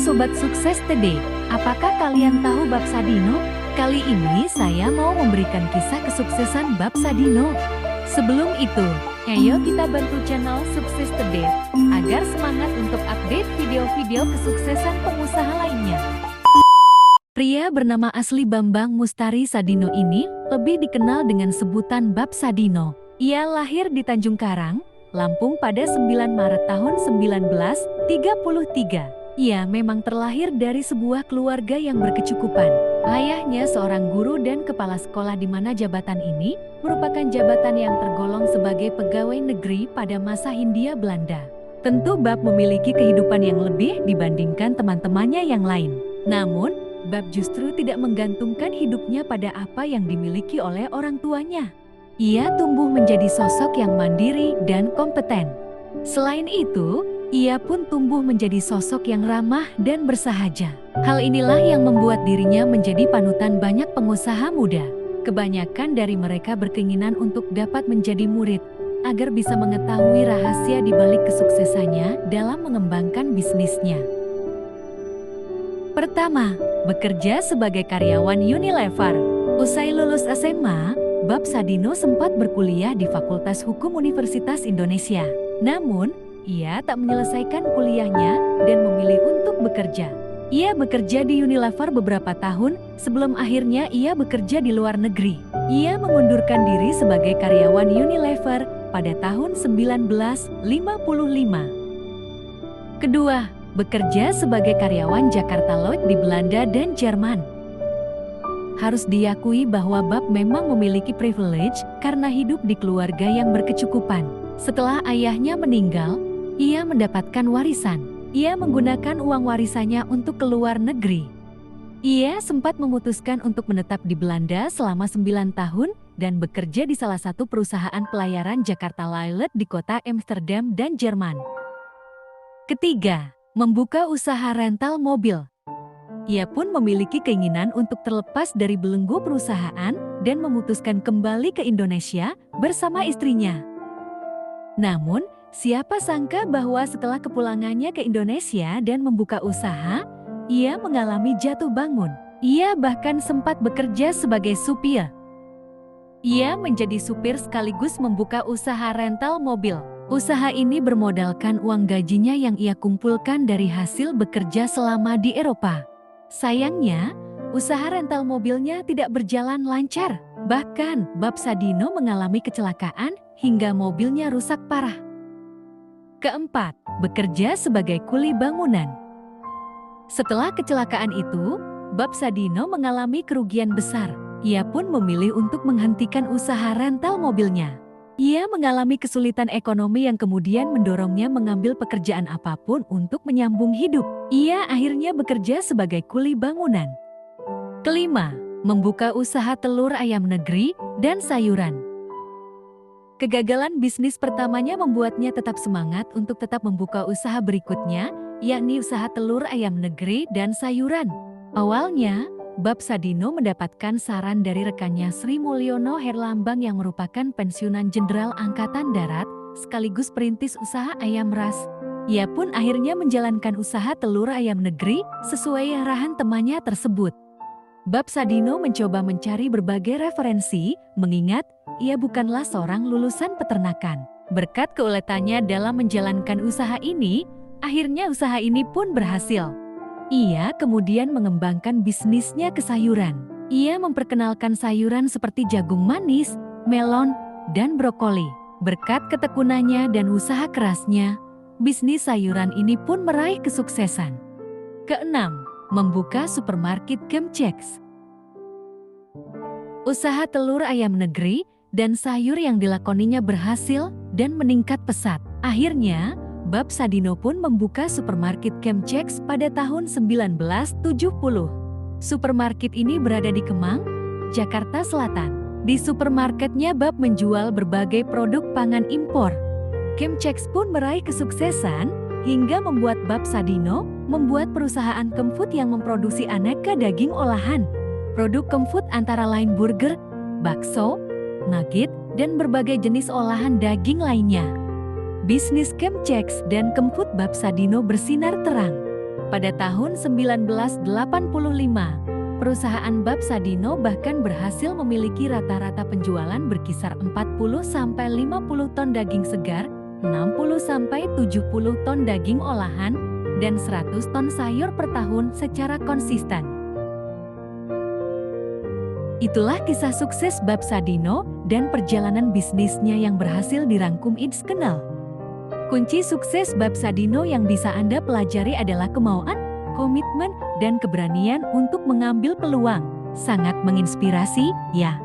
Sobat Sukses TD, apakah kalian tahu Bab Sadino? Kali ini saya mau memberikan kisah kesuksesan Bab Sadino. Sebelum itu, ayo kita bantu channel Sukses TD agar semangat untuk update video-video kesuksesan pengusaha lainnya. Pria bernama asli Bambang Mustari Sadino ini lebih dikenal dengan sebutan Bab Sadino. Ia lahir di Tanjung Karang, Lampung pada 9 Maret tahun 1933. Ia memang terlahir dari sebuah keluarga yang berkecukupan. Ayahnya seorang guru dan kepala sekolah di mana jabatan ini merupakan jabatan yang tergolong sebagai pegawai negeri pada masa Hindia Belanda. Tentu Bab memiliki kehidupan yang lebih dibandingkan teman-temannya yang lain. Namun, Bab justru tidak menggantungkan hidupnya pada apa yang dimiliki oleh orang tuanya. Ia tumbuh menjadi sosok yang mandiri dan kompeten. Selain itu, ia pun tumbuh menjadi sosok yang ramah dan bersahaja. Hal inilah yang membuat dirinya menjadi panutan banyak pengusaha muda. Kebanyakan dari mereka berkeinginan untuk dapat menjadi murid, agar bisa mengetahui rahasia di balik kesuksesannya dalam mengembangkan bisnisnya. Pertama, bekerja sebagai karyawan Unilever. Usai lulus SMA, Bab Sadino sempat berkuliah di Fakultas Hukum Universitas Indonesia. Namun, ia tak menyelesaikan kuliahnya dan memilih untuk bekerja. Ia bekerja di Unilever beberapa tahun sebelum akhirnya ia bekerja di luar negeri. Ia mengundurkan diri sebagai karyawan Unilever pada tahun 1955. Kedua, bekerja sebagai karyawan Jakarta Lloyd di Belanda dan Jerman. Harus diakui bahwa Bab memang memiliki privilege karena hidup di keluarga yang berkecukupan. Setelah ayahnya meninggal, ia mendapatkan warisan. Ia menggunakan uang warisannya untuk keluar negeri. Ia sempat memutuskan untuk menetap di Belanda selama 9 tahun dan bekerja di salah satu perusahaan pelayaran Jakarta Lloyd di kota Amsterdam dan Jerman. Ketiga, membuka usaha rental mobil. Ia pun memiliki keinginan untuk terlepas dari belenggu perusahaan dan memutuskan kembali ke Indonesia bersama istrinya. Namun, siapa sangka bahwa setelah kepulangannya ke Indonesia dan membuka usaha, ia mengalami jatuh bangun. Ia bahkan sempat bekerja sebagai supir. Ia menjadi supir sekaligus membuka usaha rental mobil. Usaha ini bermodalkan uang gajinya yang ia kumpulkan dari hasil bekerja selama di Eropa. Sayangnya, usaha rental mobilnya tidak berjalan lancar. Bahkan, Bab Sadino mengalami kecelakaan hingga mobilnya rusak parah. Keempat, bekerja sebagai kuli bangunan. Setelah kecelakaan itu, Bab Sadino mengalami kerugian besar. Ia pun memilih untuk menghentikan usaha rental mobilnya. Ia mengalami kesulitan ekonomi yang kemudian mendorongnya mengambil pekerjaan apapun untuk menyambung hidup. Ia akhirnya bekerja sebagai kuli bangunan. Kelima, membuka usaha telur ayam negeri dan sayuran. Kegagalan bisnis pertamanya membuatnya tetap semangat untuk tetap membuka usaha berikutnya, yakni usaha telur ayam negeri dan sayuran. Awalnya, Bab Sadino mendapatkan saran dari rekannya Sri Mulyono Herlambang yang merupakan pensiunan Jenderal Angkatan Darat sekaligus perintis usaha ayam ras. Ia pun akhirnya menjalankan usaha telur ayam negeri sesuai arahan temannya tersebut. Bab Sadino mencoba mencari berbagai referensi, mengingat ia bukanlah seorang lulusan peternakan. Berkat keuletannya dalam menjalankan usaha ini, akhirnya usaha ini pun berhasil. Ia kemudian mengembangkan bisnisnya ke sayuran. Ia memperkenalkan sayuran seperti jagung manis, melon, dan brokoli. Berkat ketekunannya dan usaha kerasnya, bisnis sayuran ini pun meraih kesuksesan. Keenam, membuka supermarket Chemchex. Usaha telur ayam negeri dan sayur yang dilakoninya berhasil dan meningkat pesat. Akhirnya, Bab Sadino pun membuka supermarket Chemchex pada tahun 1970. Supermarket ini berada di Kemang, Jakarta Selatan. Di supermarketnya Bab menjual berbagai produk pangan impor. Chemchex pun meraih kesuksesan hingga membuat Bab Sadino membuat perusahaan Kemfood yang memproduksi aneka daging olahan. Produk Kemfood antara lain burger, bakso, nugget, dan berbagai jenis olahan daging lainnya. Bisnis Chemchex dan Kemfood Bab Sadino bersinar terang. Pada tahun 1985, perusahaan Bab Sadino bahkan berhasil memiliki rata-rata penjualan berkisar 40-50 ton daging segar, 60-70 ton daging olahan, dan 100 ton sayur per tahun secara konsisten. Itulah kisah sukses Bab Sadino dan perjalanan bisnisnya yang berhasil dirangkum Eats Kenal. Kunci sukses Bab Sadino yang bisa Anda pelajari adalah kemauan, komitmen, dan keberanian untuk mengambil peluang. Sangat menginspirasi, ya.